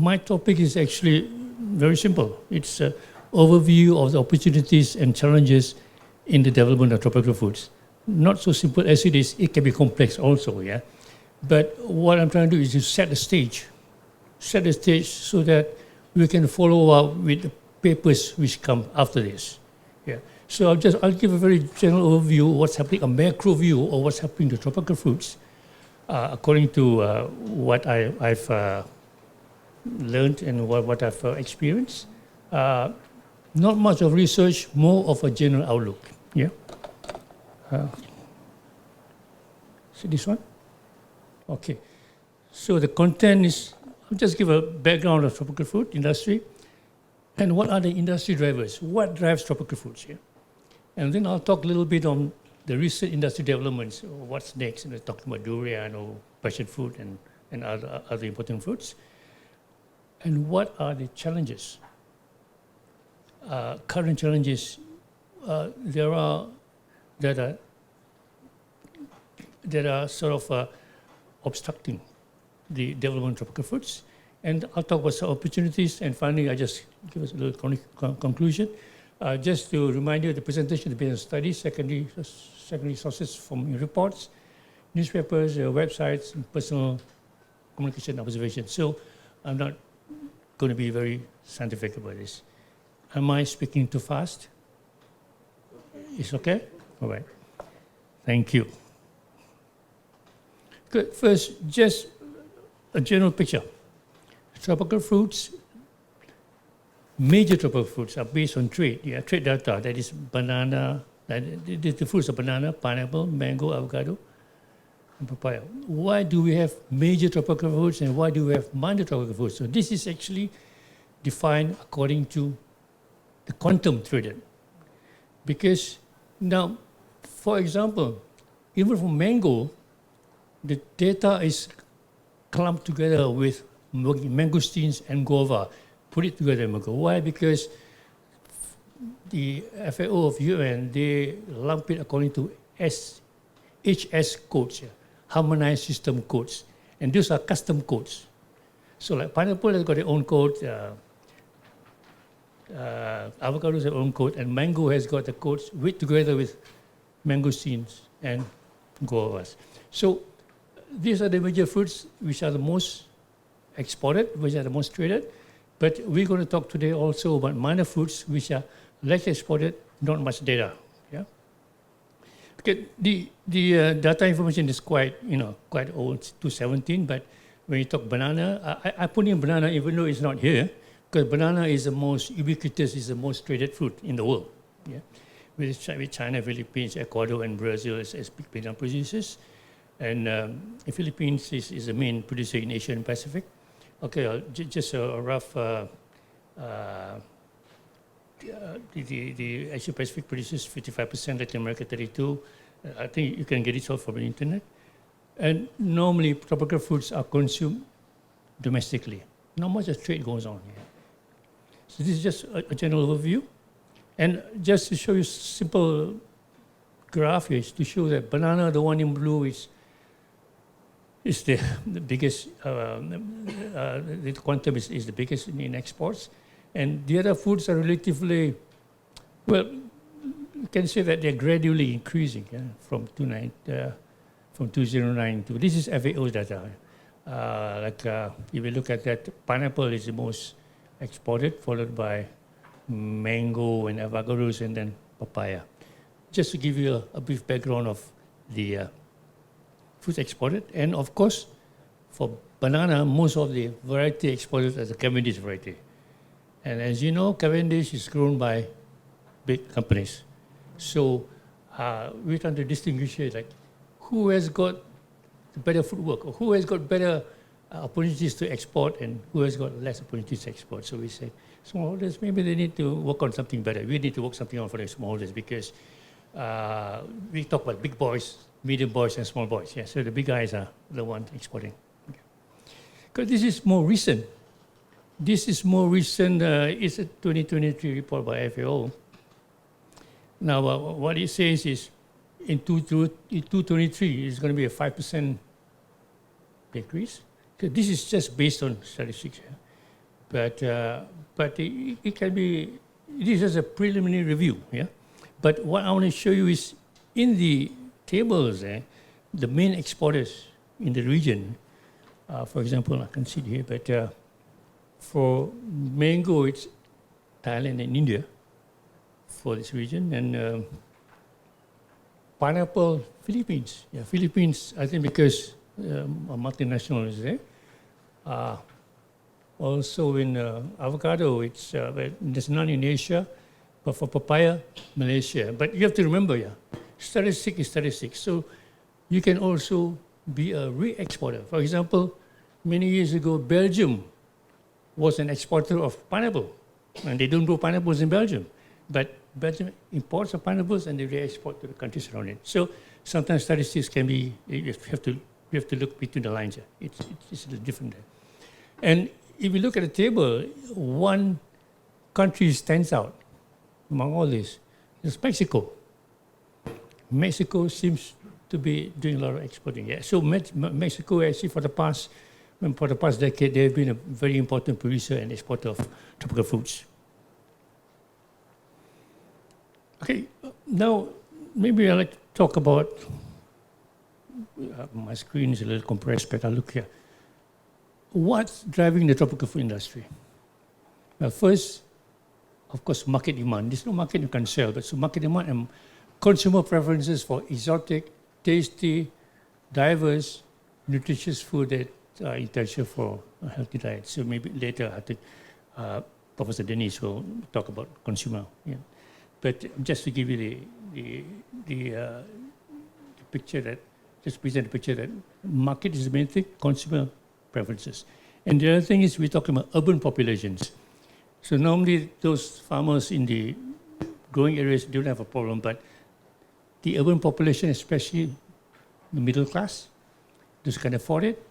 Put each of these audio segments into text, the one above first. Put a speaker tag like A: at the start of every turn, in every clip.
A: my topic is actually very simple. It's an overview of the opportunities and challenges in the development of tropical foods. Not so simple as it is, it can be complex also, yeah? But what I'm trying to do is to set the stage so that we can follow up with the papers which come after this. Yeah. So I'll give a very general overview of what's happening, a macro view of what's happening to tropical fruits, according to what I've learned and what I've experienced. Not much of research, more of a general outlook. Yeah. See this one? Okay. So the content is, I'll just give a background of tropical fruit industry and what are the industry drivers? What drives tropical fruits here? And then I'll talk a little bit on the recent industry developments, what's next, and we're talking about durian or passion fruit and other important fruits. And what are the challenges? Current challenges there are that are sort of obstructing the development of tropical fruits. And I'll talk about some opportunities, and finally, I just give us a little conclusion. Just to remind you, the presentation is based on studies, secondary sources from reports, newspapers, websites, and personal communication observations. So I'm not going to be very scientific about this. Am I speaking too fast? It's okay? All right. Thank you. Good. First, just a general picture. Tropical fruits, major tropical fruits are based on trade data. That is banana, the fruits are banana, pineapple, mango, avocado, and papaya. Why do we have major tropical fruits and why do we have minor tropical fruits? So this is actually defined according to the quantum traded. Because now, for example, even for mango, the data is clumped together with mangosteens and guava, put it together in mango. Why? Because the FAO of UN, they lump it according to HS codes, harmonized system codes. And those are custom codes. So like pineapple has got their own code, avocado has their own code, and mango has got the codes together with mangosteens and guavas. So these are the major fruits which are the most exported, which are the most traded. But we're going to talk today also about minor fruits which are less exported, not much data. Yeah. Okay. The data information is quite old, 2017. But when you talk banana, I put in banana even though it's not here, because banana is the most ubiquitous, is the most traded fruit in the world. Yeah. With China, Philippines, Ecuador, and Brazil as big banana producers. And the Philippines is the main producer in Asia and Pacific. Okay, just a rough, the Asia Pacific produces 55%, Latin America 32%. I think you can get it all from the internet. And normally, tropical fruits are consumed domestically. Not much of trade goes on here. So this is just a general overview. And just to show you simple graph here, is to show that banana, the one in blue, is the biggest, the quantum is the biggest in exports. And the other foods are relatively, well, you can say that they're gradually increasing from 2009 to, this is FAO's data. If you look at that, pineapple is the most exported, followed by mango and avocados, and then papaya. Just to give you a brief background of the fruits exported. And of course, for banana, most of the variety exported is the Cavendish variety. And as you know, Cavendish is grown by big companies. So we're trying to distinguish here, like who has got better footwork, or who has got better opportunities to export, and who has got less opportunities to export. So we say, smallholders, maybe they need to work on something better. We need to work something on for the smallholders, because we talk about big boys, medium boys, and small boys. Yeah, so the big guys are the ones exporting. Because this is more recent. This is more recent. It's a 2023 report by FAO. Now, what it says is, in 2023, it's going to be a 5% decrease. So this is just based on statistics. but it can be, this is a preliminary review, yeah? But what I want to show you is in the tables, the main exporters in the region, for example, I can see it here, but for mango, it's Thailand and India for this region, and pineapple, Philippines. Yeah, Philippines, I think because a multinational is there. Also in avocado, there's none in Asia, but for papaya, Malaysia. But you have to remember, statistic is statistic. So you can also be a re-exporter. For example, many years ago, Belgium was an exporter of pineapple, and they don't grow pineapples in Belgium. But Belgium imports of pineapples and they re-export to the countries around it. So sometimes statistics can be, you have to look between the lines. It's a little different there. And if you look at the table, one country stands out among all this. It's Mexico. Mexico seems to be doing a lot of exporting. Yeah. So Mexico actually for the past decade, they've been a very important producer and exporter of tropical fruits. Okay, now maybe I'd like to talk about, my screen is a little compressed, but I'll look here. What's driving the tropical fruit industry? Well, first, of course, market demand. There's no market you can sell, but so market demand and consumer preferences for exotic, tasty, diverse, nutritious food that are essential for a healthy diet. So maybe later, I think Professor Dennis will talk about consumer. Yeah. But just to give you the picture that, just present the picture that market is the main thing, consumer preferences. And the other thing is we're talking about urban populations. So normally those farmers in the growing areas don't have a problem, but the urban population, especially the middle class, those can afford it.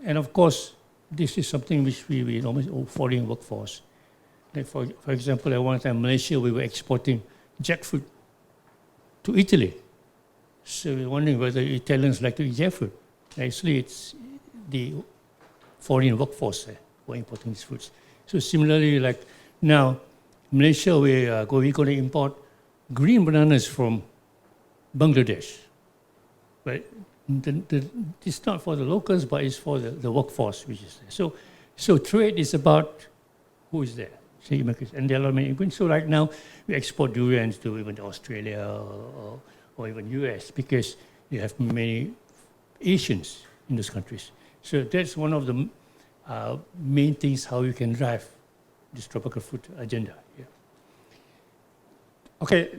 A: And of course, this is something which we almost foreign workforce. Like for example, at one time in Malaysia, we were exporting jackfruit to Italy. So we're wondering whether Italians like to eat jackfruit. Actually, it's the foreign workforce who are importing these fruits. So similarly, like now, Malaysia, we're going to import green bananas from Bangladesh. But it's not for the locals, but it's for the workforce which is there. So trade is about who is there. And there are many. So right now, we export durians to even Australia or even US because you have many Asians in those countries. So that's one of the main things how you can drive this tropical fruit agenda. Yeah. Okay,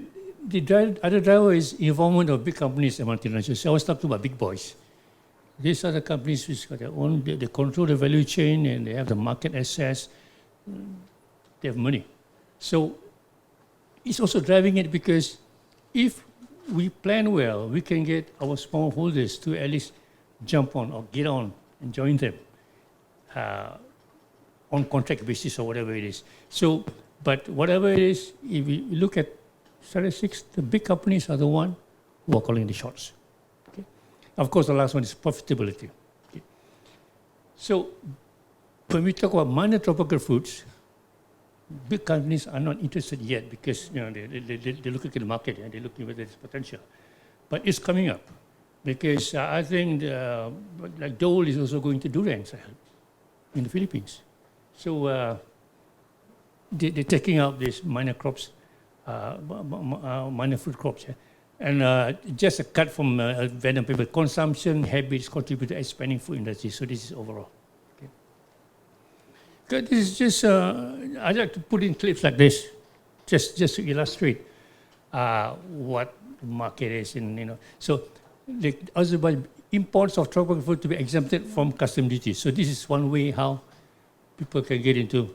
A: the other driver is involvement of big companies and multinationals. So I was talking about big boys. These are the companies which got their own, they control the value chain and they have the market access. They have money. So it's also driving it because if we plan well, we can get our smallholders to at least jump on or get on and join them on contract basis or whatever it is. So, but whatever it is, if we look at statistics, the big companies are the ones who are calling the shots. Okay? Of course, the last one is profitability. Okay? So when we talk about minor tropical fruits, big companies are not interested yet because they look at the market and they're looking whether there's potential. But it's coming up because I think like Dole is also going to durians in the Philippines. So they're taking out these minor crops, minor fruit crops. Yeah? And just a cut from Vietnam people, consumption habits contribute to expanding food industry. So this is overall. This is just, I like to put in clips like this, just to illustrate what the market is. So the Azerbaijan imports of tropical fruit to be exempted from custom duties. So this is one way how people can get into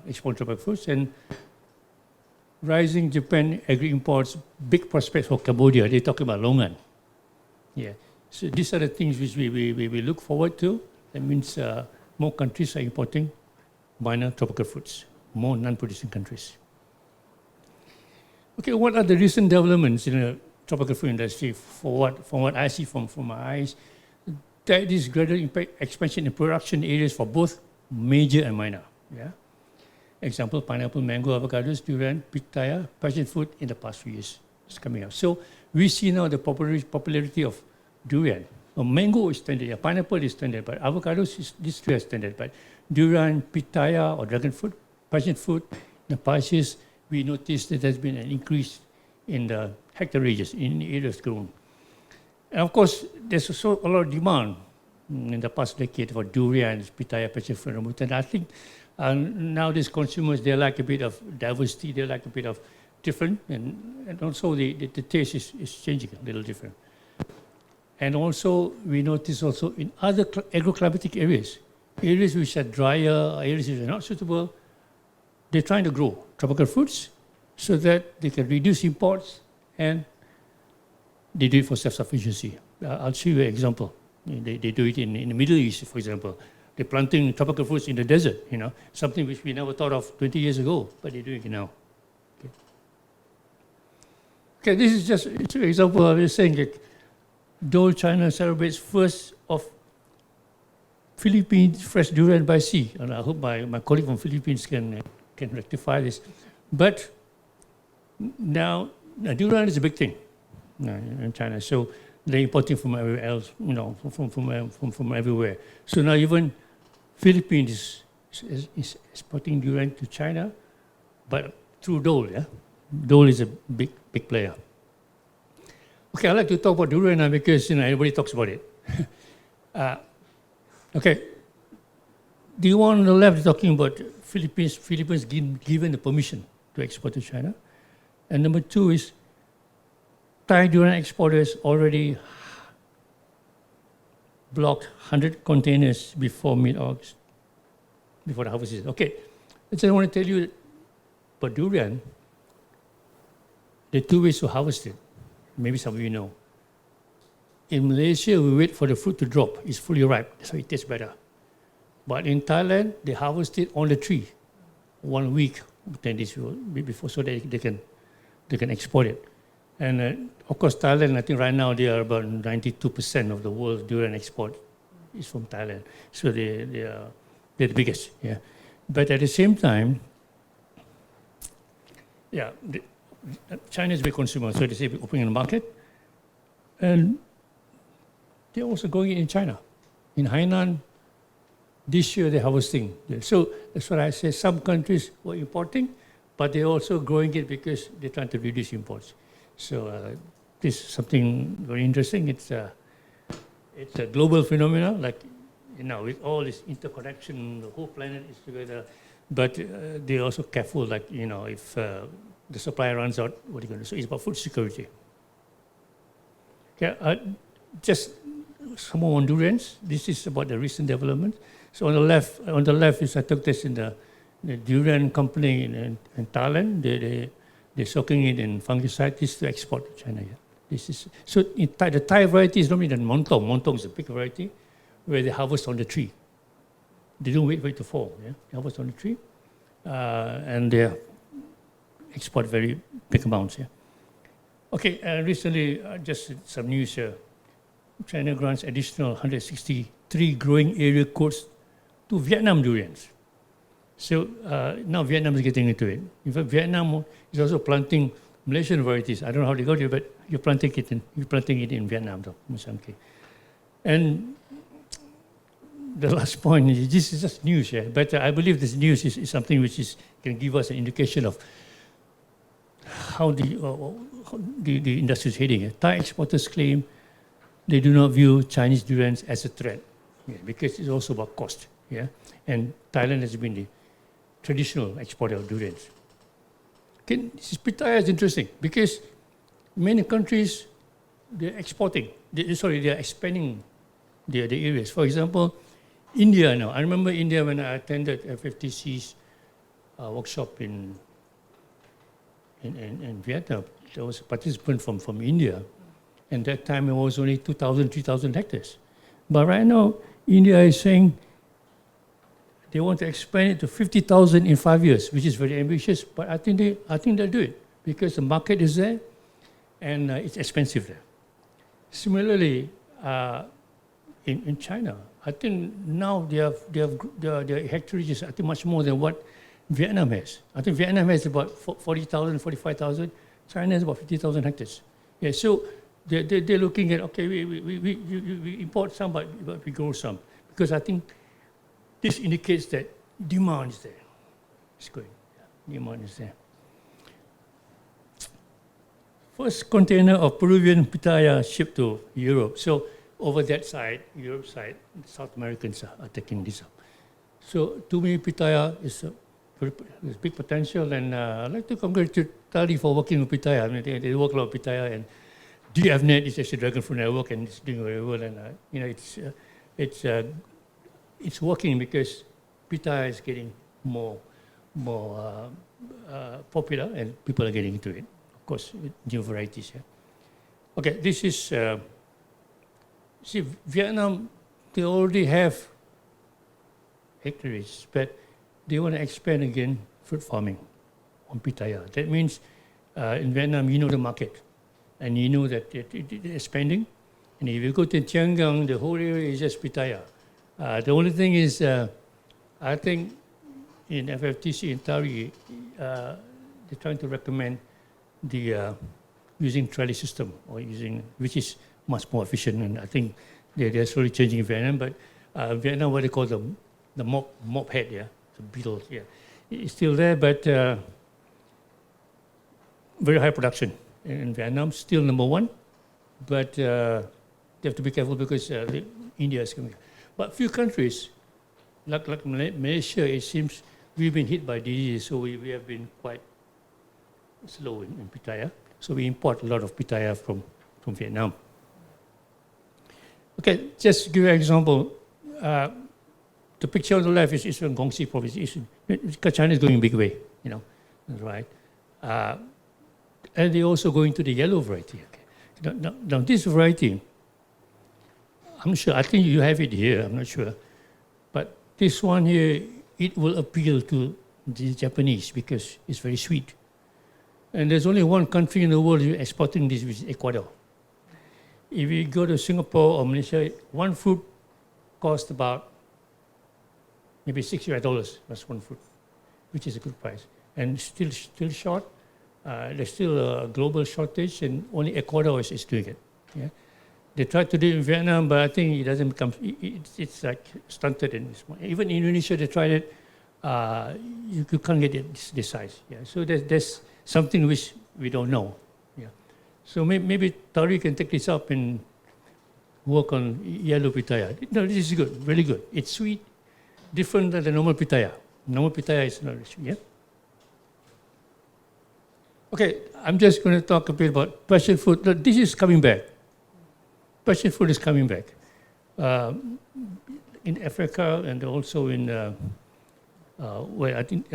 A: export tropical fruits. And rising Japan agri-imports, big prospects for Cambodia. They're talking about Longan. Yeah. So these are the things which we look forward to. That means more countries are importing minor tropical fruits, more non-producing countries. Okay, what are the recent developments in the tropical fruit industry? From what I see from my eyes, there is gradual expansion in production areas for both major and minor. Yeah. Example, pineapple, mango, avocados, durian, pitaya, passion fruit in the past few years is coming up. So we see now the popularity of durian. Mango is standard, yeah, pineapple is standard, but avocados is this three are standard. But durian, pitaya, or dragon fruit, passion fruit, in the past years, we noticed that there's been an increase in the hectareages, in areas grown. And of course, there's also a lot of demand in the past decade for durians, pitaya, passion fruit, rambutan. I think nowadays consumers, they like a bit of diversity, they like a bit of different, and also the taste is changing a little different. And also, we notice also in other agroclimatic areas which are drier, areas which are not suitable, they're trying to grow tropical fruits so that they can reduce imports and they do it for self-sufficiency. I'll show you an example. They do it in the Middle East, for example. They're planting tropical fruits in the desert, something which we never thought of 20 years ago, but they're doing it now. Okay, this is just an example. I was saying that though China celebrates first of Philippines fresh durian by sea, and I hope my colleague from Philippines can rectify this. But now durian is a big thing in China, so they're importing from everywhere else, from everywhere. So now even Philippines is exporting durian to China, but through Dole. Yeah, Dole is a big player. Okay, I like to talk about durian now because everybody talks about it. Okay, the one on the left is talking about Philippines given the permission to export to China, and number two is Thai durian exporters already blocked 100 containers before mid-August, before the harvest season. Okay, I just want to tell you about durian. There are two ways to harvest it. Maybe some of you know. In Malaysia, we wait for the fruit to drop. It's fully ripe, so it tastes better. But in Thailand, they harvest it on the tree, 1 week, 10 days before, so that they can export it. And of course, Thailand, I think right now they are about 92% of the world's durian export is from Thailand. So they're the biggest. Yeah. But at the same time, yeah, China is a big consumer, so they say opening the market. And they're also going in China. In Hainan, this year they're harvesting. So that's what I say, some countries were importing, but they're also growing it because they're trying to reduce imports. So this is something very interesting. It's a global phenomenon, like, with all this interconnection, the whole planet is together. But they're also careful, like, if the supply runs out, what are you going to do? So it's about food security. Okay, just some more on durians. This is about the recent development. So on the left is I took this in the durian company in Thailand. They're soaking it in fungicide. This is to export to China. Yeah. This is so the Thai variety is normally the montong. Montong is a big variety where they harvest on the tree. They don't wait for it to fall. Yeah, they harvest on the tree, and they export very big amounts. Yeah. Okay, recently just some news here. China grants additional 163 growing area codes to Vietnam durians. So now Vietnam is getting into it. In fact, Vietnam is also planting Malaysian varieties. I don't know how they got it, but you're planting it in Vietnam, though. Okay. And the last point is this is just news, yeah. But I believe this news is something which can give us an indication of how the industry is heading. Thai exporters claim they do not view Chinese durians as a threat, because it's also about cost. Yeah, and Thailand has been the traditional exporter of durians. Okay, this pitaya is interesting because many countries they're exporting. They're expanding their areas. For example, India now. I remember India when I attended FFTC's workshop in Vietnam. There was a participant from India. And that time it was only 2,000, 3,000 hectares. But right now, India is saying they want to expand it to 50,000 in 5 years, which is very ambitious. But I think they'll do it because the market is there and it's expensive there. Similarly, in China, I think now their hectareage is I think much more than what Vietnam has. I think Vietnam has about 40,000, 45,000. China has about 50,000 hectares. Yeah, so they're looking at, okay, we import some, but we grow some. Because I think this indicates that demand is there. It's good. Yeah, demand is there. First container of Peruvian pitaya shipped to Europe. So over that side, Europe side, South Americans are taking this up. So to me, pitaya is there's big potential, and I'd like to congratulate TARI for working with pitaya. I mean, they work a lot with pitaya, and DFNet is actually Dragon Fruit Network, and it's doing very well. And you know, it's working because pitaya is getting more popular, and people are getting into it. Of course, with new varieties. Yeah. Okay, this is see, Vietnam. They already have hectares, but they want to expand again fruit farming on pitaya. That means in Vietnam, you know the market, and you know that they're expanding. And if you go to Chiang Gang, the whole area is just pitaya. The only thing is, I think in FFTC and TARI, they're trying to recommend the using trellis system or using, which is much more efficient. And I think they're slowly changing in Vietnam. But Vietnam, what they call the mop head, yeah, the beetle, yeah, it's still there, but very high production in Vietnam, still number one. But they have to be careful because India is coming. But few countries, like Malaysia, it seems we've been hit by disease, so we have been quite slow in pitaya. So we import a lot of pitaya from Vietnam. Okay, just to give you an example. The picture on the left is from Kaohsiung province. Because China is going a big way, you know, right? And they're also going to the yellow variety. Okay. Now this variety, I'm sure, I think you have it here, I'm not sure. But this one here, it will appeal to the Japanese because it's very sweet. And there's only one country in the world exporting this, which is Ecuador. If you go to Singapore or Malaysia, one fruit costs about maybe $60. That's one fruit, which is a good price. And still short. There's still a global shortage, and only Ecuador is doing it. Yeah? They tried to do it in Vietnam, but I think it doesn't become, it's like stunted. Even in Indonesia, they tried it. You can't get it this size. Yeah? So there's something which we don't know. Yeah? So maybe TARI can take this up and work on yellow pitaya. No, this is good, really good. It's sweet, different than the normal pitaya. Normal pitaya is not sweet. Yeah? Okay, I'm just going to talk a bit about passion fruit. This is coming back. Passion fruit is coming back. In Africa and also in, well, I think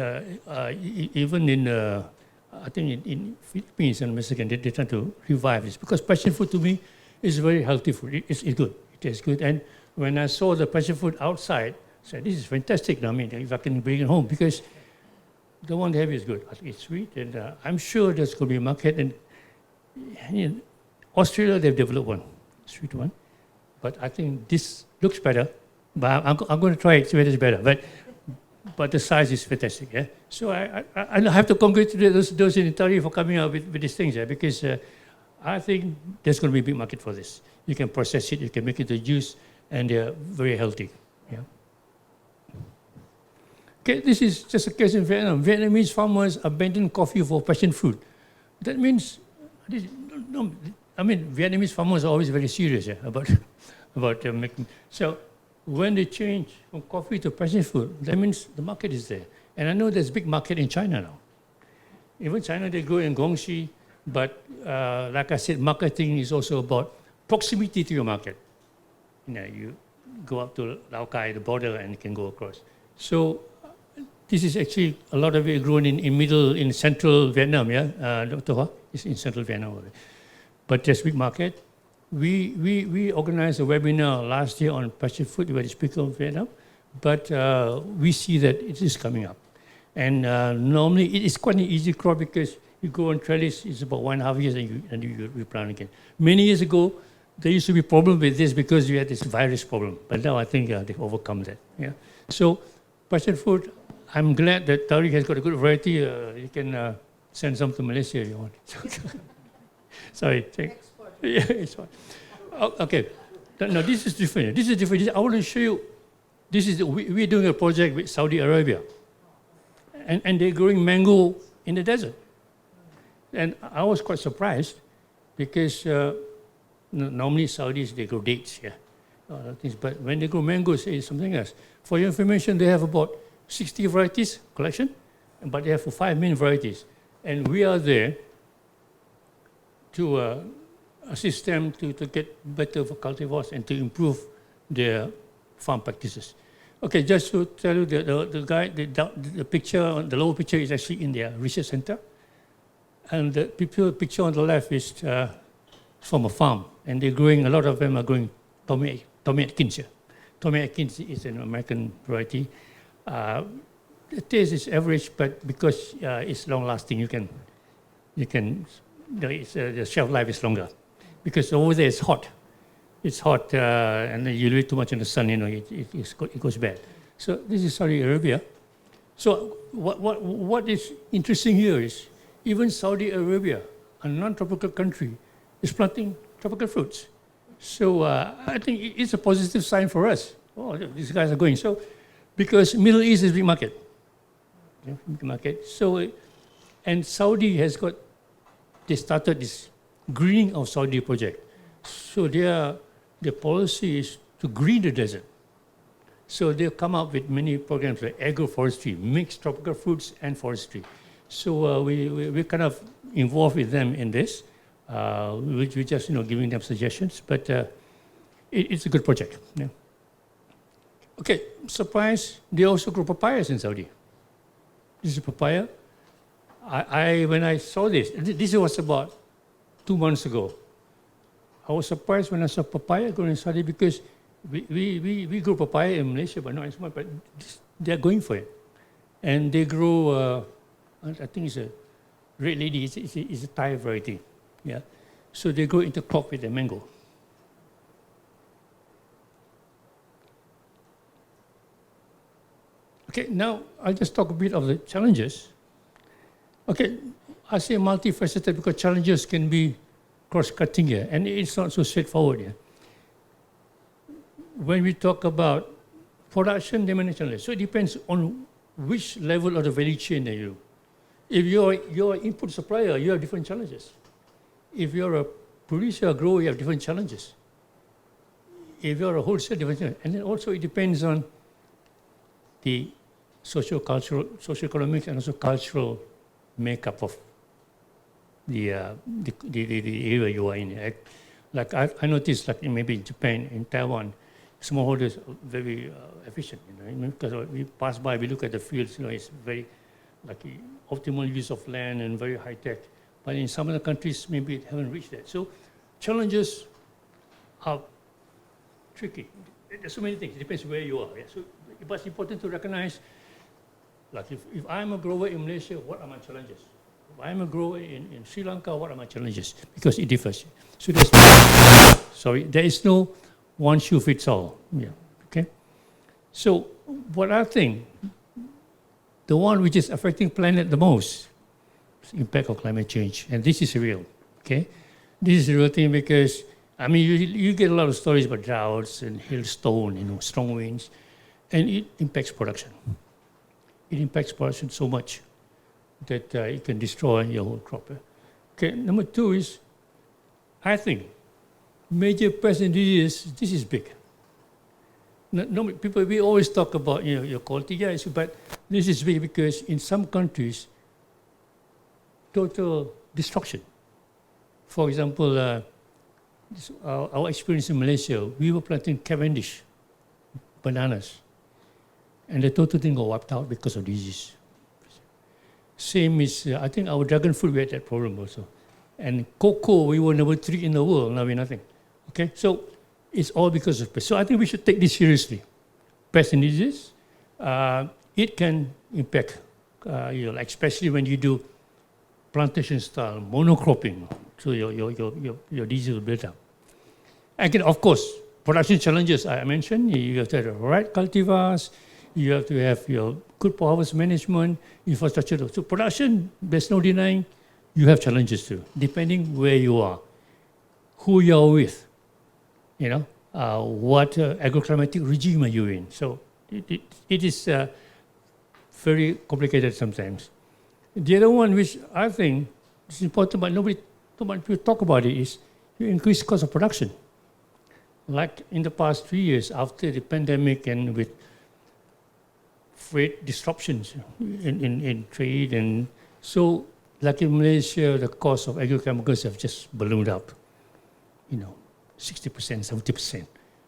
A: even in, I think in Philippines and Mexican, they're trying to revive this because passion fruit to me is very healthy food. It's good. It tastes good. And when I saw the passion fruit outside, I said, this is fantastic. I mean, if I can bring it home because the one they have is good. I think it's sweet, and I'm sure there's going to be a market. And in Australia, they've developed one, sweet one. But I think this looks better. But I'm going to try it, see whether it's better. But the size is fantastic. Yeah. So I have to congratulate those in TARI for coming up with these things. Yeah, because I think there's going to be a big market for this. You can process it, you can make it a juice, and they're very healthy. Yeah. Okay, this is just a case in Vietnam. Vietnamese farmers abandon coffee for passion fruit. That means, I mean, Vietnamese farmers are always very serious about making. So when they change from coffee to passion fruit, that means the market is there. And I know there's a big market in China now. Even China, they grow in Guangxi, but like I said, marketing is also about proximity to your market. You know, you go up to Lao Cai, the border, and you can go across. So this is actually a lot of it grown in central Vietnam, yeah? Dr. Hoa is in central Vietnam. But there's big market. We organized a webinar last year on passion fruit where they speak of Vietnam, but we see that it is coming up. And normally it is quite an easy crop because you go on trellis, it's about 1.5 years and you replant again. Many years ago, there used to be problem with this because we had this virus problem, but now I think they've overcome that. Yeah. So, passion fruit, I'm glad that TARI has got a good variety. You can send some to Malaysia if you want. Sorry.
B: Export.
A: Yeah, it's fine. Okay. No, this is different. This is different. I want to show you. This is we're doing a project with Saudi Arabia, and they're growing mango in the desert. And I was quite surprised because normally Saudis they grow dates, yeah, but when they grow mangoes, it's something else. For your information, they have about 60 varieties collection, but they have 5 main varieties, and we are there to assist them to get better cultivars and to improve their farm practices. Okay, just to tell you, the picture, the lower picture is actually in their research center, and the picture on the left is from a farm, and they're growing. A lot of them are growing Tommy Atkins. Tommy Atkins is an American variety. The taste is average, but because it's long-lasting, the shelf life is longer. Because over there it's hot. It's hot, and you leave it too much in the sun, it goes bad. So this is Saudi Arabia. So what is interesting here is even Saudi Arabia, a non-tropical country, is planting tropical fruits. So I think it's a positive sign for us. Oh, these guys are going. So because Middle East is big market. Yeah, big market. So, and Saudi has they started this greening of Saudi project. So their policy is to green the desert. So they've come up with many programs like agroforestry, mixed tropical fruits and forestry. So we're kind of involved with them in this. We're just giving them suggestions, but it's a good project. Yeah. Okay, surprise, they also grow papayas in Saudi. This is papaya. When I saw this was about 2 months ago. I was surprised when I saw papaya growing in Saudi because we grow papaya in Malaysia, but not as much, but they're going for it. And they grow, I think it's a red lady, it's a Thai variety. Yeah. So they grow intercrop with the mango. Okay, now I'll just talk a bit of the challenges. Okay, I say multifaceted because challenges can be cross-cutting here, and it's not so straightforward here. When we talk about production, there are many challenges. So it depends on which level of the value chain that you. If you're an input supplier, you have different challenges. If you're a producer or grower, you have different challenges. If you're a wholesaler, different challenges. And then also it depends on the socio-economic and also cultural makeup of the area you are in. Like I noticed, like maybe in Japan, in Taiwan, smallholders are very efficient. Because we pass by, we look at the fields. It's very like optimal use of land and very high tech. But in some other countries, maybe it haven't reached that. So challenges are tricky. There's so many things. It depends where you are. Yeah? So, but it's important to recognize, like if I'm a grower in Malaysia, what are my challenges? If I'm a grower in Sri Lanka, what are my challenges? Because it differs. So there is no one shoe fits all. Yeah. Okay. So what I think, the one which is affecting planet the most, is the impact of climate change, and this is real. Okay. This is a real thing because you get a lot of stories about droughts and hailstone, strong winds, and it impacts production. It impacts production so much that it can destroy your whole crop. Okay, number two is, I think, major present diseases, this is big. No, people, we always talk about your quality, yes, but this is big because in some countries, total destruction. For example, our experience in Malaysia, we were planting Cavendish bananas, and the total thing got wiped out because of disease. Same is, I think our dragon fruit, we had that problem also. And cocoa, we were number 3 in the world, now we're nothing. Okay, so it's all because of pests. So I think we should take this seriously. Pests and disease, it can impact, especially when you do plantation style, monocropping, so your disease will build up. Again, of course, production challenges I mentioned. You have to have the right cultivars. You have to have your good harvest management, infrastructure. So production, there's no denying, you have challenges too, depending where you are, who you're with, what agroclimatic regime are you in. So it is very complicated sometimes. The other one, which I think is important, but nobody too much people talk about it, is you increase cost of production. Like in the past 3 years, after the pandemic and with freight disruptions in trade, and so like in Malaysia, the cost of agrochemicals have just ballooned up, 60%, 70%.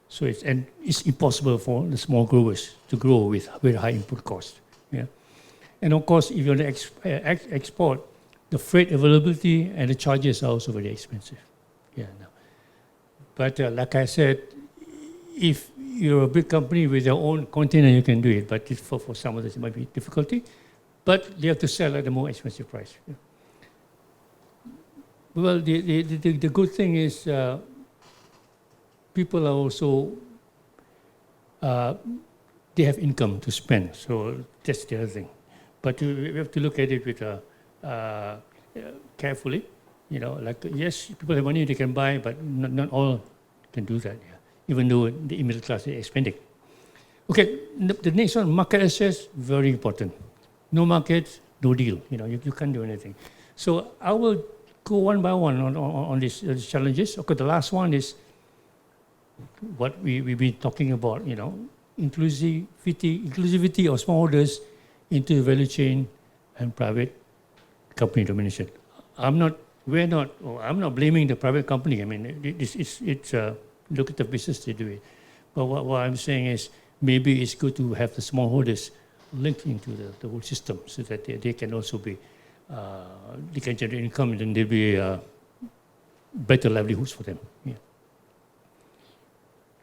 A: So it's impossible for the small growers to grow with very high input cost. Yeah, and of course, if you want to export, the freight availability and the charges are also very expensive. Yeah, no. But like I said, if you're a big company with your own container, you can do it. But for some others, it might be difficulty. But they have to sell at a more expensive price. Yeah. Well, the good thing is people are also, they have income to spend. So that's the other thing. But we have to look at it with carefully. Like, yes, people have money, they can buy, but not all can do that, yeah. Even though the middle class is expanding. Okay, the next one, market access, very important. No market, no deal. You can't do anything. So I will go one by one on these challenges. Okay, the last one is what we've been talking about, inclusivity of smallholders into the value chain and private company domination. I'm not blaming the private company. I mean, it's lucrative business to do it. But what I'm saying is maybe it's good to have the smallholders linked into the whole system so that they can also be, they can generate income, and then there'll be better livelihoods for them. Yeah.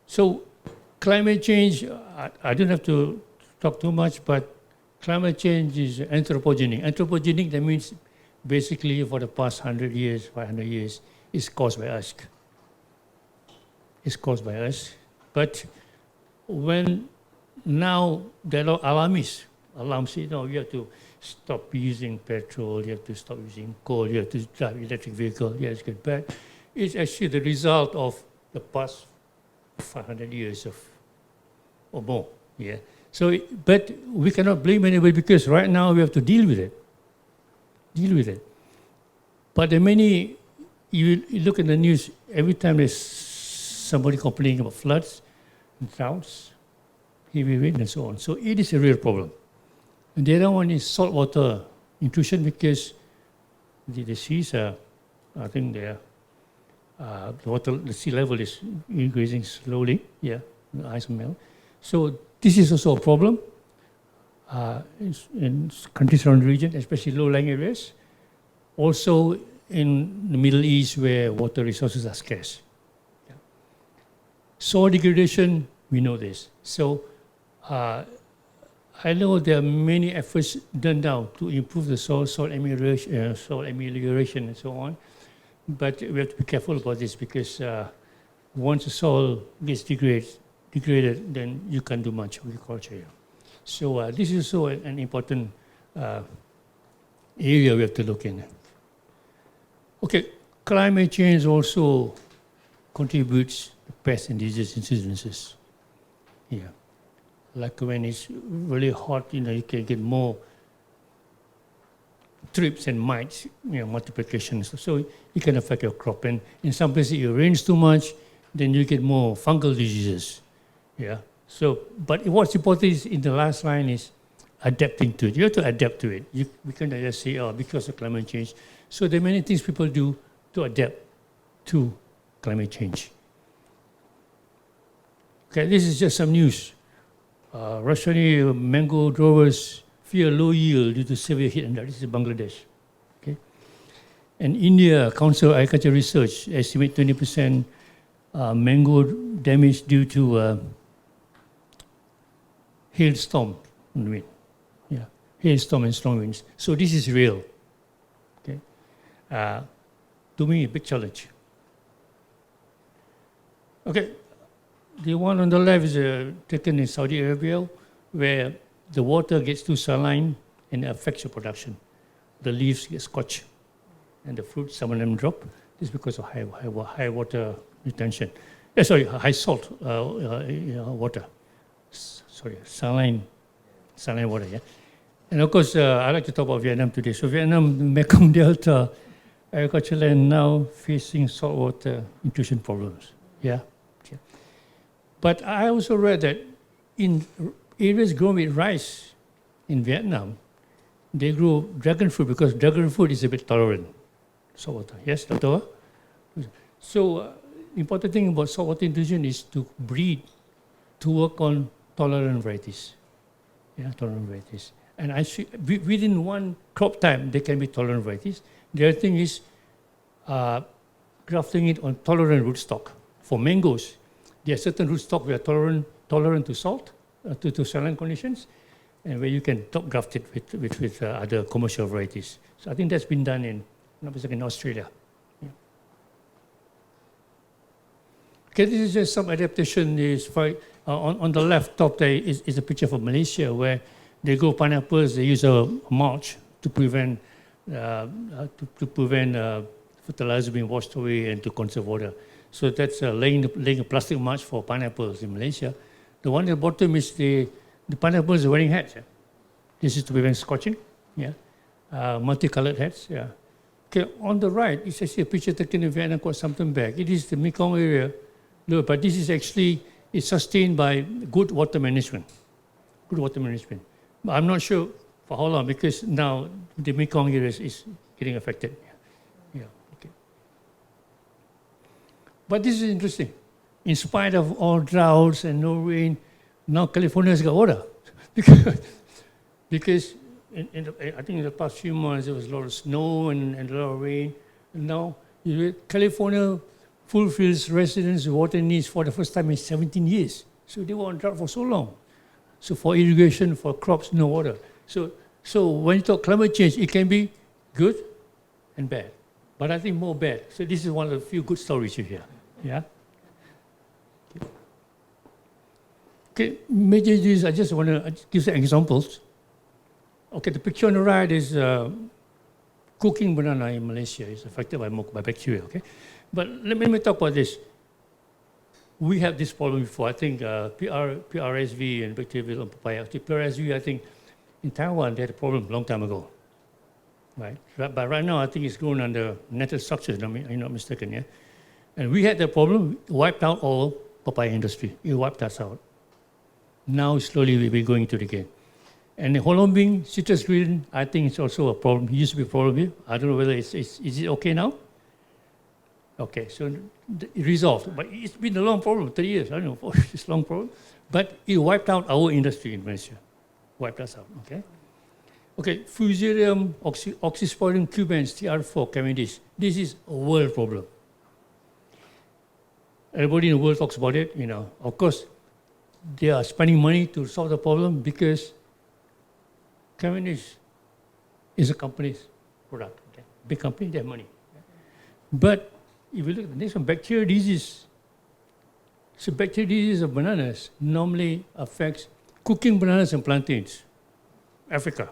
A: So climate change, I don't have to talk too much, but climate change is anthropogenic. Anthropogenic, that means basically for the past 100 years, 500 years, it's caused by us. It's caused by us. But when now there are alarms say, you have to stop using petrol, you have to stop using coal, you have to drive electric vehicle, it's good. But it's actually the result of the past 500 years or more. Yeah. So, but we cannot blame anybody because right now we have to deal with it. But there are many, you look at the news, every time there's somebody complaining about floods, droughts, heavy rain, and so on. So it is a real problem. And the other one is saltwater intrusion because the seas are, I think the sea level is increasing slowly, the ice melt. So this is also a problem in countries around the region, especially low-lying areas. Also in the Middle East where water resources are scarce. Yeah. Soil degradation, we know this. So I know there are many efforts done now to improve the soil amelioration and so on. But we have to be careful about this because once the soil gets degraded, then you can't do much agriculture. So this is also an important area we have to look in. Okay, climate change also contributes to pest and disease incidences. Yeah, like when it's really hot, you can get more thrips and mites, multiplication. So it can affect your crop. And in some places it rains too much, then you get more fungal diseases. Yeah. So, but what's important is in the last line is adapting to it. You have to adapt to it. We cannot just say, because of climate change. So there are many things people do to adapt to climate change. Okay, this is just some news. Russian mango growers fear low yield due to severe heat and drought. This is Bangladesh. Okay, and India Council of Agriculture Research estimate 20% mango damage due to hailstorm and wind. Yeah, hailstorm and strong winds. So this is real. Okay, to me, a big challenge. Okay, the one on the left is taken in Saudi Arabia, where the water gets too saline and it affects your production. The leaves get scorched, and the fruits, some of them drop. This is because of high water retention. High salt water. Saline water, yeah. And of course, I like to talk about Vietnam today. So Vietnam, Mekong Delta, agricultural land now facing saltwater intrusion problems. Yeah. But I also read that in areas grown with rice in Vietnam, they grow dragon fruit because dragon fruit is a bit tolerant. Saltwater. Yes, Dr. So, important thing about saltwater intrusion is to breed, to work on tolerant varieties. Yeah, tolerant varieties. And within one crop type, there can be tolerant varieties. The other thing is grafting it on tolerant rootstock. For mangoes, there are certain rootstock that are tolerant to salt, to saline conditions, and where you can top graft it with other commercial varieties. So I think that's been done in Australia. Yeah. Okay, this is just some adaptation. On the left top there is a picture from Malaysia where they grow pineapples. They use a mulch to prevent fertilizer being washed away and to conserve water. So that's laying a plastic mulch for pineapples in Malaysia. The one at the bottom is the pineapples are wearing hats. Yeah? This is to prevent scorching. Yeah, multicolored hats. Yeah. Okay, on the right is actually a picture taken in Vietnam called something back. It is the Mekong area, but this is actually it's sustained by good water management. Good water management. But I'm not sure for how long because now the Mekong area is getting affected. Yeah. Okay. But this is interesting. In spite of all droughts and no rain, now California's got water because I think in the past few months there was a lot of snow and a lot of rain. And now California fulfills residents' water needs for the first time in 17 years. So they were on drought for so long. So for irrigation, for crops, no water. So when you talk climate change, it can be good and bad. But I think more bad. So this is one of the few good stories you hear. Yeah? Okay, major issues, I just want to give some examples. Okay, the picture on the right is cooking banana in Malaysia. It's affected by bacteria, okay? But let me talk about this. We have this problem before. I think PRSV and bacterial on papaya. Actually, PRSV, I think, in Taiwan, they had a problem a long time ago. Right? But right now, I think it's grown under netted structures, I'm not mistaken, yeah? And we had the problem, wiped out all papaya industry. It wiped us out. Now, slowly, we're going to it again. And the Holombing citrus green, I think it's also a problem. It used to be a problem here. I don't know whether is it okay now? Okay, so it resolved. But it's been a long problem, 3 years. I don't know, it's a long problem. But it wiped out our industry in Malaysia. Wiped us out, okay? Okay, Fusarium oxysporum cubans, TR4, Cavendish. This is a world problem. Everybody in the world talks about it, you know. Of course, they are spending money to solve the problem because Cavendish is a company's product. Okay? Big company, they have money. But if you look at the next one, bacterial disease. So bacterial disease of bananas normally affects cooking bananas and plantains, Africa.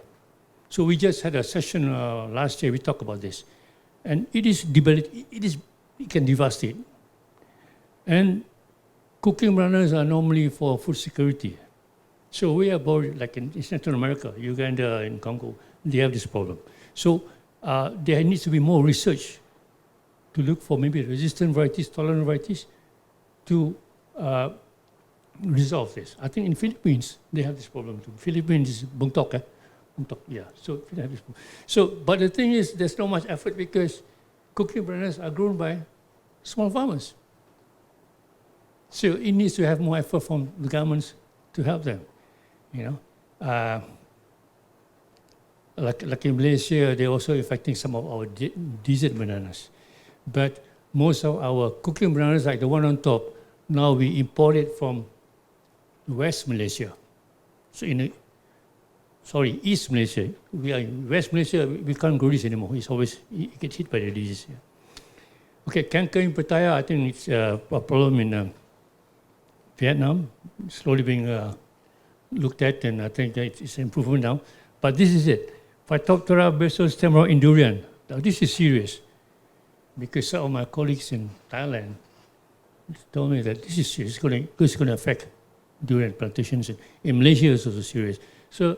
A: So we just had a session last year, we talked about this. And it can devastate. And cooking bananas are normally for food security. So we are about, like in Central America, Uganda and Congo, they have this problem. So there needs to be more research to look for maybe resistant varieties, tolerant varieties to resolve this. I think in Philippines, they have this problem too. Philippines is Bungtok, Bungtok, yeah. So they have this problem. So, but the thing is, there's not much effort because cooking bananas are grown by small farmers. So it needs to have more effort from the governments to help them, you know. Like in Malaysia, they're also affecting some of our desert bananas. But most of our cooking bananas, like the one on top, now we import it from West Malaysia. So East Malaysia. We are in West Malaysia, we can't grow this anymore. It gets hit by the disease. Yeah. Okay, canker in Pattaya, I think it's a problem in Vietnam, slowly being looked at, and I think that it's an improvement now. But this is it. Phytophthora basal stem rot in durian. Now this is serious, because some of my colleagues in Thailand told me that this is serious. It's going to affect durian plantations. In Malaysia, it's also serious. So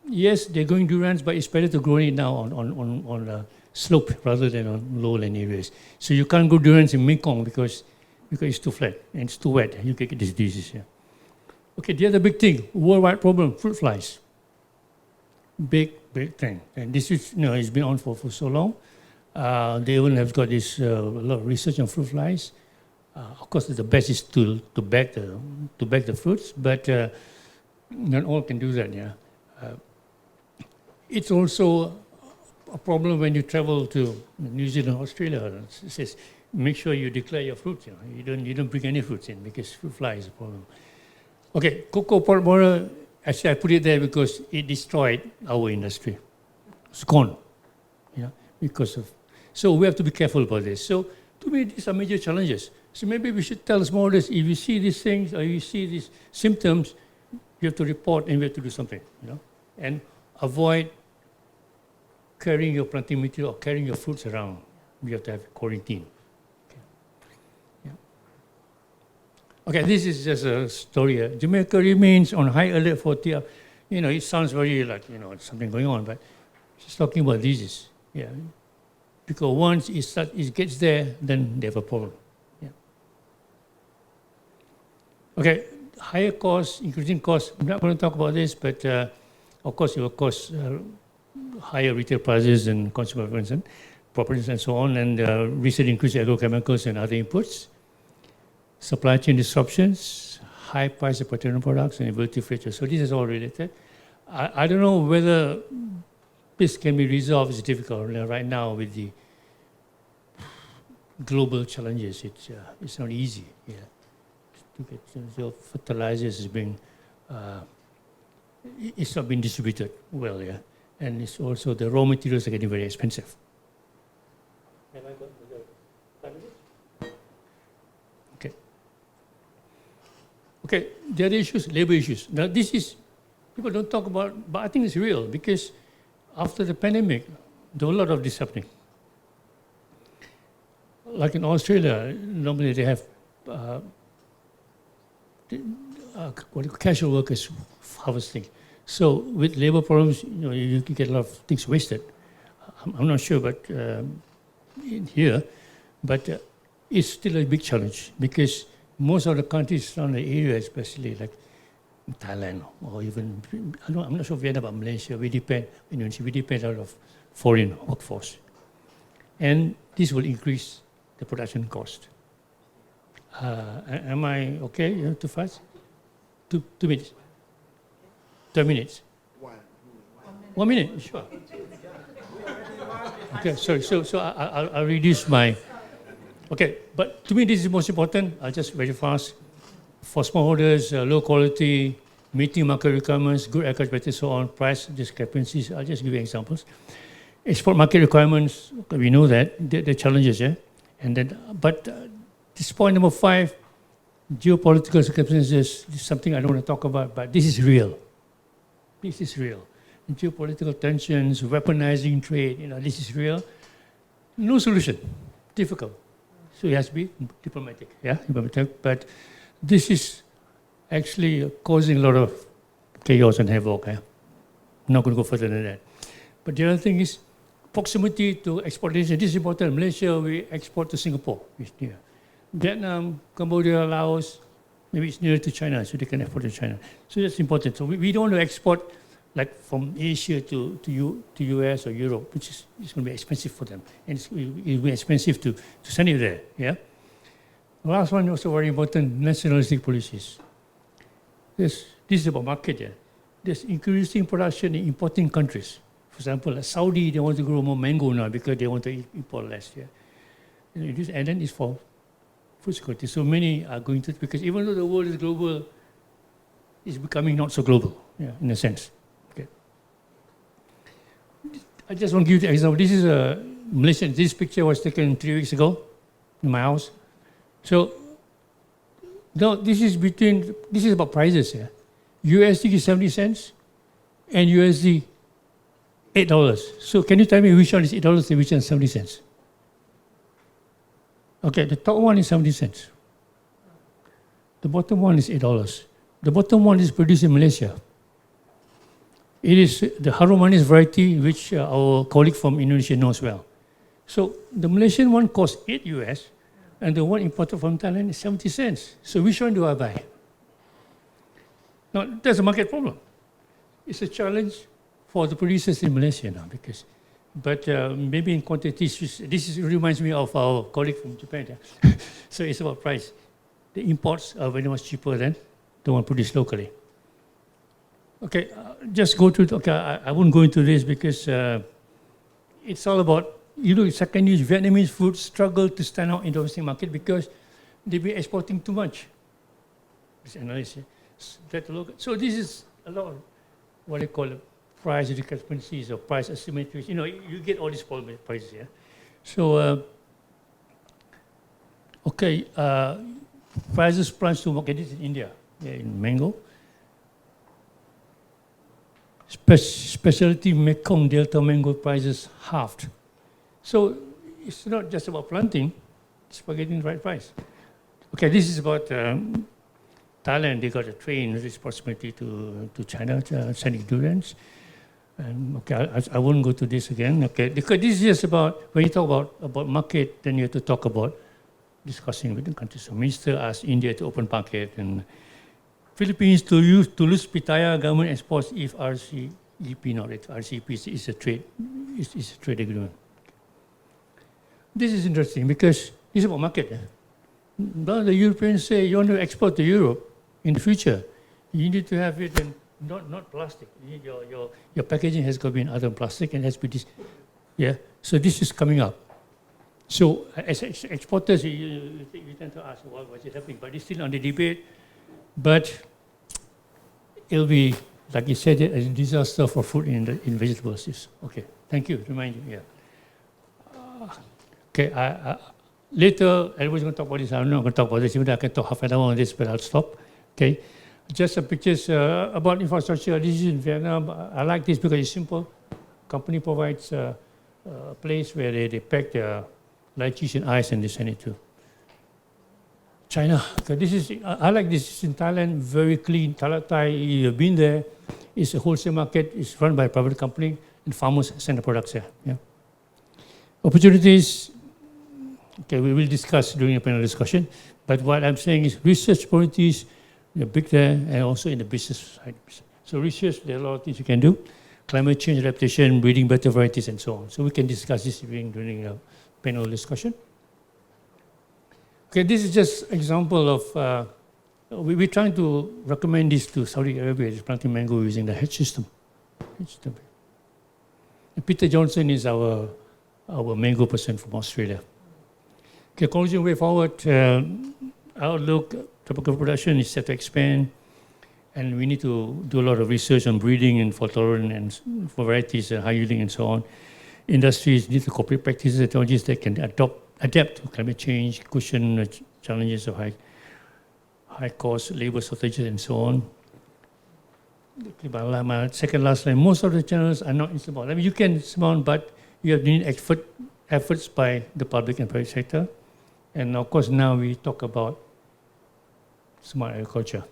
A: yes, they're growing durians, but it's better to grow it now on a slope rather than on lowland areas. So you can't grow durians in Mekong because it's too flat and it's too wet. You can get these diseases. Yeah. Okay, the other big thing, worldwide problem, fruit flies. Big thing. And this is, it's been on for so long. They even have got this a lot of research on fruit flies. Of course, the best is to bag the fruits, but not all can do that. Yeah, it's also a problem when you travel to New Zealand, Australia. It says make sure you declare your fruits. You don't bring any fruits in because fruit fly is a problem. Okay, cocoa pod borer. Actually, I put it there because it destroyed our industry. It's gone. Because of. So we have to be careful about this. So to me, these are major challenges. So maybe we should tell smallholders, if you see these things or you see these symptoms, you have to report and we have to do something, and avoid carrying your planting material or carrying your fruits around. You have to have quarantine. Okay, this is just a story. Jamaica remains on high alert for TF. It sounds very like, something going on, but she's talking about diseases. Yeah. Because once it gets there, then they have a problem. Yeah. Okay, higher costs, increasing costs. I'm not going to talk about this, but of course it will cost higher retail prices and consumer properties and so on, and recent increase in agrochemicals and other inputs. Supply chain disruptions, high price of petroleum products, and innovative features. So this is all related. I don't know whether this can be resolved. It's difficult right now with the global challenges. It's not easy. Yeah, to get your fertilizers is being it's not being distributed well. Yeah, and it's also the raw materials are getting very expensive. Have I got 5 minutes? Okay, the other issues, labor issues. Now this is, people don't talk about, but I think it's real because after the pandemic, there were a lot of this happening. Like in Australia, normally they have casual workers harvesting. So with labor problems, you can get a lot of things wasted. I'm not sure, but in here, but it's still a big challenge because most of the countries around the area, especially like Thailand or even, I'm not sure Vietnam, but Malaysia, we depend out of foreign workforce. And this will increase the production cost. Am I okay? Too fast? 2 minutes? 10 minutes? 1 minute, sure. Okay, sorry, so I'll reduce my. Okay, but to me this is the most important. I'll just very fast. For smallholders, low quality, meeting market requirements, good agriculture practice, so on, price discrepancies. I'll just give you examples. Export market requirements, we know that, the challenges, yeah? And then, but this point number 5, geopolitical circumstances, this is something I don't want to talk about, but this is real. This is real. Geopolitical tensions, weaponizing trade, this is real. No solution, difficult. So it has to be diplomatic, yeah, diplomatic. But this is actually causing a lot of chaos and havoc. I'm not going to go further than that. But the other thing is proximity to exportation. This is important. Malaysia, we export to Singapore, which is near. Vietnam, Cambodia, Laos, maybe it's nearer to China, so they can export to China. So that's important. So we don't want to export like from Asia to US or Europe, which is going to be expensive for them. And it will be expensive to send it there, yeah? The last one, also very important, nationalistic policies. This is about market, yeah? There's increasing production in importing countries. For example, like Saudi, they want to grow more mango now because they want to import less, yeah? And then it's for food security. So many are going to, because even though the world is global, it's becoming not so global, yeah, in a sense. I just want to give you an example. This is a Malaysian. This picture was taken 3 weeks ago in my house. So No, this is about prices here. USD is 70 cents and USD $8. So can you tell me which one is $8 and which one is 70 cents? Okay, the top one is 70 cents. The bottom one is $8. The bottom one is produced in Malaysia. It is the harum manis variety, which our colleague from Indonesia knows well. So the Malaysian one costs $8 and the one imported from Thailand is 70 cents. So which one do I buy? Now, that's a market problem. It's a challenge for the producers in Malaysia now, but maybe in quantities, reminds me of our colleague from Japan. Yeah? So it's about price. The imports are very much cheaper than the one produced locally. Okay, just go to, I won't go into this because it's all about, second use Vietnamese food struggle to stand out in the domestic market because they've been exporting too much. It's analysis. So this is a lot of what they call price discrepancies or price asymmetries. You get all these prices here. So, prices plunged to market. This is in India, in mango. Specialty Mekong Delta mango prices halved. So it's not just about planting, it's about getting the right price. Okay, this is about Thailand. They got a train with proximity to China, Chinese durians. And I won't go to this again. Okay, because this is just about, when you talk about market, then you have to talk about discussing with the countries. So Minister asked India to open market and Philippines to lose pitaya government exports if RCEP not it. RCEP is a trade agreement. This is interesting because this is about market. Now the Europeans say you want to export to Europe in the future, you need to have it in not plastic. Your packaging has got to be in other plastic and has to be this. Yeah. So this is coming up. So as exporters, you tend to ask what's it happening, but it's still under debate. But it'll be, like you said, a disaster for food in vegetables. Okay, thank you. Remind you, yeah. Okay, later everyone's going to talk about this. I'm not going to talk about this. Even though I can talk half an hour on this, but I'll stop. Okay, just some pictures about infrastructure. This is in Vietnam. I like this because it's simple. Company provides a place where they pack their lychees in ice and they send it to China. Okay, I like this. It's in Thailand, very clean. Thai, you've been there. It's a wholesale market. It's run by a private company, and farmers send the products there. Yeah. Opportunities. Okay, we will discuss during a panel discussion. But what I'm saying is research opportunities, big there, and also in the business side. So research, there are a lot of things you can do. Climate change adaptation, breeding better varieties, and so on. So we can discuss this during a panel discussion. Okay, this is just example of, we're trying to recommend this to Saudi Arabia, is planting mango using the hedge system. And Peter Johnson is our mango person from Australia. Okay, conclusion way forward, outlook, tropical production is set to expand, and we need to do a lot of research on breeding and fault tolerant and for varieties, high yielding and so on. Industries need to cooperate practices and technologies that can adapt to climate change, cushion challenges of high cost, labor shortages, and so on. Okay, my second last line, most of the channels are not insurmountable. I mean, you can surmount, but you have need efforts by the public and private sector. And of course, now we talk about smart agriculture.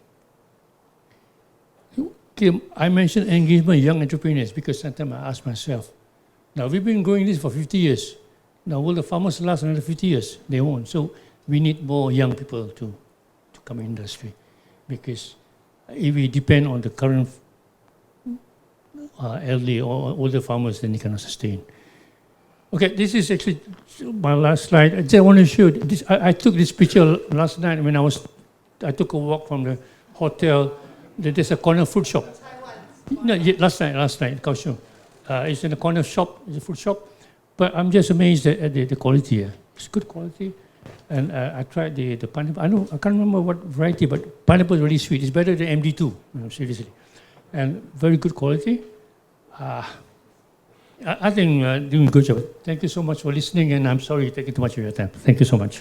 A: Okay, I mentioned engagement young entrepreneurs because sometimes I ask myself, now we've been growing this for 50 years. Now will the farmers last another 50 years? They won't. So we need more young people to come in industry, because if we depend on the current elderly or older farmers, then they cannot sustain. Okay, this is actually my last slide. I just want to show this. I took this picture last night when I took a walk from the hotel. There's a corner food shop. No, last night, Kaohsiung. It's in a corner shop, it's a food shop. But I'm just amazed at the quality here. It's good quality. And I tried the pineapple. I can't remember what variety, but pineapple is really sweet. It's better than MD2, seriously. And very good quality. I think doing a good job. Thank you so much for listening, and I'm sorry taking too much of your time. Thank you so much.